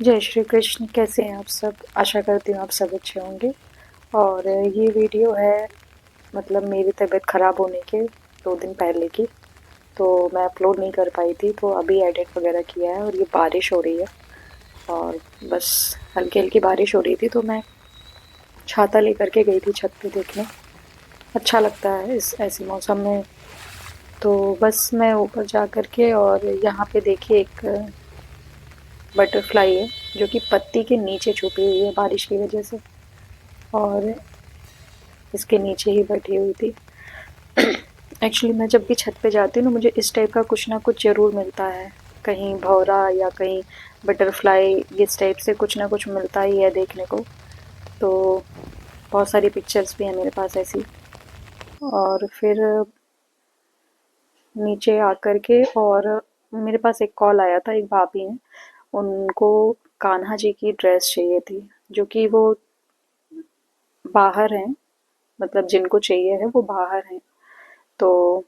जय श्री कृष्ण। कैसे हैं आप सब? आशा करती हूँ आप सब अच्छे होंगे। और ये वीडियो है मतलब मेरी तबीयत ख़राब होने के 2 दिन पहले की। तो मैं अपलोड नहीं कर पाई थी, तो अभी एडिट वगैरह किया है। और ये बारिश हो रही है और बस हल्की हल्की बारिश हो रही थी, तो मैं छाता लेकर के गई थी छत पे देखने। अच्छा लगता है इस ऐसे मौसम में। तो बस मैं ऊपर जा कर के और यहाँ पे देखिए एक बटरफ्लाई है जो कि पत्ती के नीचे छुपी हुई है बारिश की वजह से। और इसके नीचे ही बैठी हुई थी। एक्चुअली मैं जब भी छत पे जाती हूँ ना, मुझे इस टाइप का कुछ ना कुछ ज़रूर मिलता है। कहीं भँवरा या कहीं बटरफ्लाई, इस टाइप से कुछ ना कुछ मिलता ही है देखने को। तो बहुत सारी पिक्चर्स भी हैं मेरे पास ऐसी। और फिर नीचे आकर के और मेरे पास एक कॉल आया था, एक भाभी हैं, उनको कान्हा जी की ड्रेस चाहिए थी, जो कि वो बाहर हैं, मतलब जिनको चाहिए है वो बाहर हैं। तो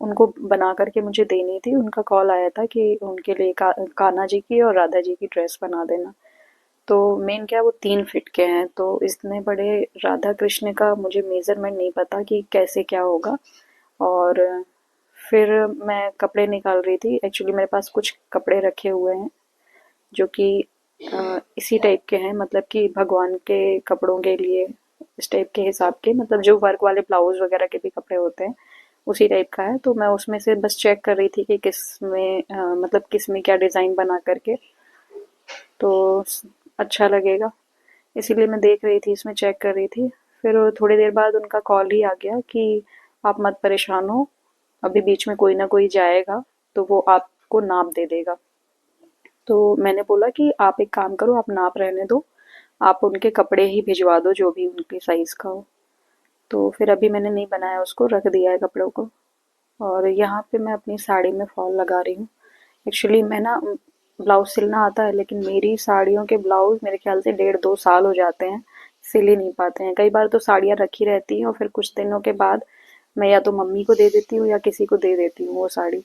उनको बना करके मुझे देनी थी। उनका कॉल आया था कि उनके लिए कान्हा जी की और राधा जी की ड्रेस बना देना। तो मेन क्या, वो 3 फीट के हैं, तो इतने बड़े राधा कृष्ण का मुझे मेजरमेंट नहीं पता कि कैसे क्या होगा। और फिर मैं कपड़े निकाल रही थी। एक्चुअली मेरे पास कुछ कपड़े रखे हुए हैं जो कि इसी टाइप के हैं, मतलब कि भगवान के कपड़ों के लिए, इस टाइप के हिसाब के, मतलब जो वर्क वाले ब्लाउज वगैरह के भी कपड़े होते हैं उसी टाइप का है। तो मैं उसमें से बस चेक कर रही थी कि किस में मतलब किस में क्या डिज़ाइन बना करके तो अच्छा लगेगा। इसीलिए मैं देख रही थी, इसमें चेक कर रही थी। फिर थोड़ी देर बाद उनका कॉल ही आ गया कि आप मत परेशान हो, अभी बीच में कोई ना कोई जाएगा तो वो आपको नाप दे देगा। तो मैंने बोला कि आप एक काम करो, आप नाप रहने दो, आप उनके कपड़े ही भिजवा दो जो भी उनके साइज़ का हो। तो फिर अभी मैंने नहीं बनाया, उसको रख दिया है कपड़ों को। और यहाँ पे मैं अपनी साड़ी में फॉल लगा रही हूँ। एक्चुअली मैं ना ब्लाउज सिलना आता है, लेकिन मेरी साड़ियों के ब्लाउज मेरे ख्याल से 1.5-2 साल हो जाते हैं, सिल ही नहीं पाते हैं। कई बार तो साड़ियाँ रखी रहती हैं और फिर कुछ दिनों के बाद मैं या तो मम्मी को दे देती हूँ या किसी को दे देती हूँ वो साड़ी।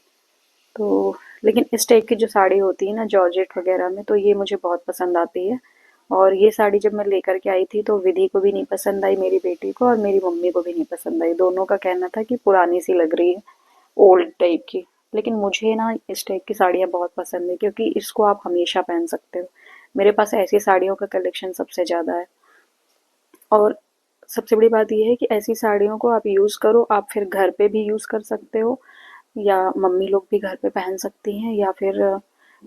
तो लेकिन इस टाइप की जो साड़ी होती है ना जॉर्जेट वगैरह में, तो ये मुझे बहुत पसंद आती है। और ये साड़ी जब मैं लेकर के आई थी तो विधि को भी नहीं पसंद आई, मेरी बेटी को, और मेरी मम्मी को भी नहीं पसंद आई। दोनों का कहना था कि पुरानी सी लग रही है, ओल्ड टाइप की। लेकिन मुझे ना इस टाइप की साड़ियाँ बहुत पसंद है, क्योंकि इसको आप हमेशा पहन सकते हो। मेरे पास ऐसी साड़ियों का कलेक्शन सबसे ज़्यादा है। और सबसे बड़ी बात ये है कि ऐसी साड़ियों को आप यूज़ करो, आप फिर घर पे भी यूज़ कर सकते हो, या मम्मी लोग भी घर पे पहन सकती हैं, या फिर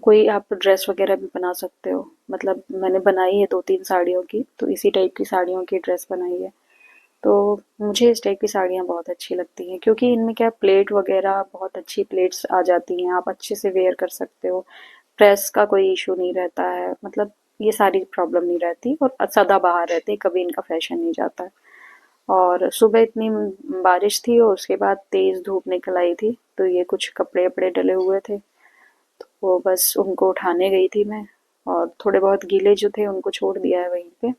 कोई आप ड्रेस वगैरह भी बना सकते हो। मतलब मैंने बनाई है 2-3 साड़ियों की, तो इसी टाइप की साड़ियों की ड्रेस बनाई है। तो मुझे इस टाइप की साड़ियाँ बहुत अच्छी लगती हैं, क्योंकि इनमें क्या, प्लेट वगैरह बहुत अच्छी प्लेट्स आ जाती हैं, आप अच्छे से वेयर कर सकते हो। प्रेस का कोई इशू नहीं रहता है, मतलब ये सारी प्रॉब्लम नहीं रहती, और सदाबहार रहते हैं, कभी इनका फैशन नहीं जाता है। और सुबह इतनी बारिश थी और उसके बाद तेज धूप निकल आई थी, तो ये कुछ कपड़े वपड़े डले हुए थे, तो वो बस उनको उठाने गई थी मैं। और थोड़े बहुत गीले जो थे उनको छोड़ दिया है वहीं पे।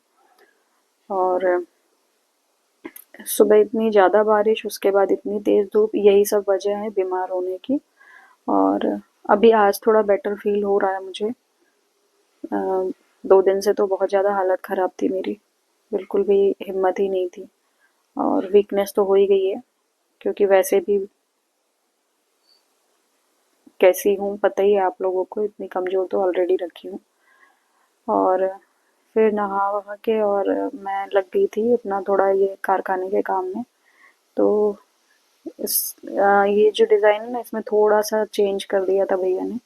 और सुबह इतनी ज़्यादा बारिश, उसके बाद इतनी तेज धूप, यही सब वजह है बीमार होने की। और अभी आज थोड़ा बेटर फील हो रहा है मुझे। 2 दिन से तो बहुत ज़्यादा हालत ख़राब थी मेरी, बिल्कुल भी हिम्मत ही नहीं थी। और वीकनेस तो हो ही गई है, क्योंकि वैसे भी कैसी हूँ पता ही है आप लोगों को, इतनी कमज़ोर तो ऑलरेडी रखी हूँ। और फिर नहा वहा के और मैं लग गई थी अपना थोड़ा ये कारखाने के काम में। तो ये जो डिज़ाइन है ना, इसमें थोड़ा सा चेंज कर दिया था भैया ने,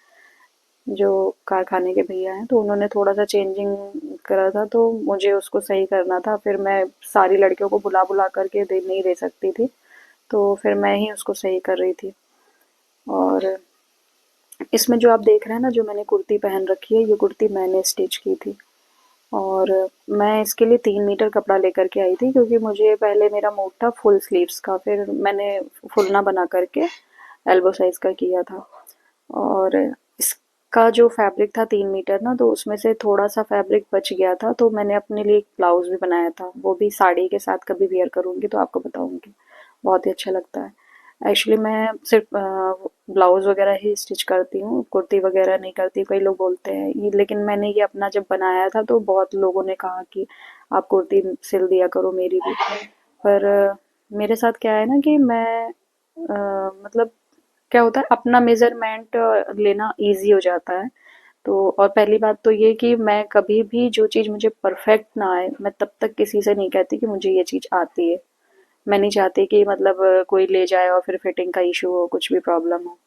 जो कारखाने के भैया हैं, तो उन्होंने थोड़ा सा चेंजिंग करा था, तो मुझे उसको सही करना था। फिर मैं सारी लड़कियों को बुला बुला करके दे नहीं दे सकती थी, तो फिर मैं ही उसको सही कर रही थी। और इसमें जो आप देख रहे हैं ना, जो मैंने कुर्ती पहन रखी है, ये कुर्ती मैंने स्टिच की थी। और मैं इसके लिए 3 मीटर कपड़ा लेकर के आई थी, क्योंकि मुझे पहले मेरा मूड था फुल स्लीव्स का, फिर मैंने फुल ना बना करके एल्बो साइज का किया था। और इसका जो फैब्रिक था 3 मीटर ना, तो उसमें से थोड़ा सा फैब्रिक बच गया था, तो मैंने अपने लिए एक ब्लाउज भी बनाया था, वो भी साड़ी के साथ कभी वेयर करूंगी तो आपको बताऊंगी, बहुत ही अच्छा लगता है। एक्चुअली मैं सिर्फ ब्लाउज़ वगैरह ही स्टिच करती हूँ, कुर्ती वगैरह नहीं करती। कई लोग बोलते हैं ये, लेकिन मैंने ये अपना जब बनाया था तो बहुत लोगों ने कहा कि आप कुर्ती सिल दिया करो मेरी भी। पर मेरे साथ क्या है ना कि मैं मतलब क्या होता है, अपना मेजरमेंट लेना इजी हो जाता है। तो और पहली बात तो ये कि मैं कभी भी जो चीज़ मुझे परफेक्ट ना आए, मैं तब तक किसी से नहीं कहती कि मुझे ये चीज़ आती है। मैं नहीं चाहती कि मतलब कोई ले जाए और फिर फिटिंग का इशू हो, कुछ भी प्रॉब्लम हो।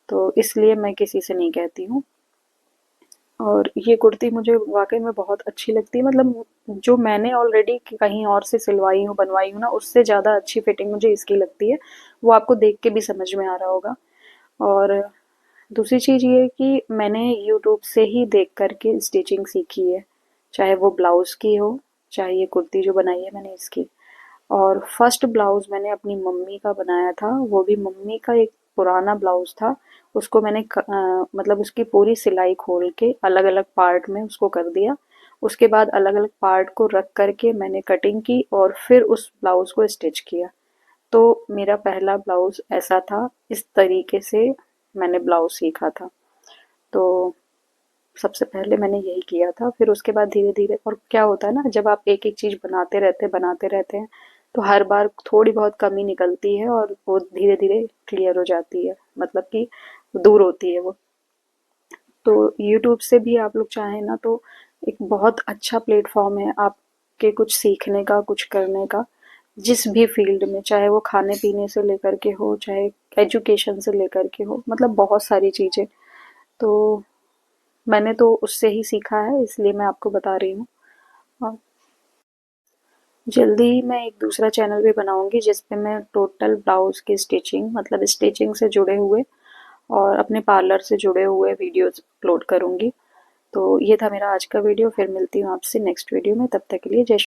तो इसलिए मैं किसी से नहीं कहती हूँ। और ये कुर्ती मुझे वाकई में बहुत अच्छी लगती है, मतलब जो मैंने ऑलरेडी कहीं और से सिलवाई हूँ बनवाई हूँ ना, उससे ज़्यादा अच्छी फिटिंग मुझे इसकी लगती है। वो आपको देख के भी समझ में आ रहा होगा। और दूसरी चीज़ ये है कि मैंने यूट्यूब से ही देख कर के स्टिचिंग सीखी है, चाहे वो ब्लाउज़ की हो, चाहे ये कुर्ती जो बनाई है मैंने इसकी। और फर्स्ट ब्लाउज़ मैंने अपनी मम्मी का बनाया था, वो भी मम्मी का एक पुराना ब्लाउज़ था। उसको मैंने मतलब उसकी पूरी सिलाई खोल के अलग-अलग पार्ट में उसको कर दिया। उसके बाद अलग-अलग पार्ट को रख कर के मैंने कटिंग की और फिर उस ब्लाउज़ को स्टिच किया। तो मेरा पहला ब्लाउज़ ऐसा था, इस तरीके से मैंने ब्लाउज़ सीखा था। तो सबसे पहले मैंने यही किया था, फिर उसके बाद धीरे-धीरे। और क्या होता है ना, जब आप एक-एक चीज़ बनाते रहते हैं, तो हर बार थोड़ी बहुत कमी निकलती है और वो धीरे-धीरे क्लियर हो जाती है, मतलब कि दूर होती है वो। तो यूट्यूब से भी आप लोग चाहें ना तो एक बहुत अच्छा प्लेटफॉर्म है आपके कुछ सीखने का, कुछ करने का, जिस भी फील्ड में, चाहे वो खाने पीने से लेकर के हो, चाहे एजुकेशन से लेकर के हो, मतलब बहुत सारी चीज़ें। तो मैंने तो उससे ही सीखा है, इसलिए मैं आपको बता रही हूँ। और जल्दी ही मैं एक दूसरा चैनल भी बनाऊंगी जिस पे मैं टोटल ब्लाउज की स्टिचिंग, मतलब स्टिचिंग से जुड़े हुए और अपने पार्लर से जुड़े हुए वीडियोस अपलोड करूंगी। तो ये था मेरा आज का वीडियो, फिर मिलती हूँ आपसे नेक्स्ट वीडियो में। तब तक के लिए जय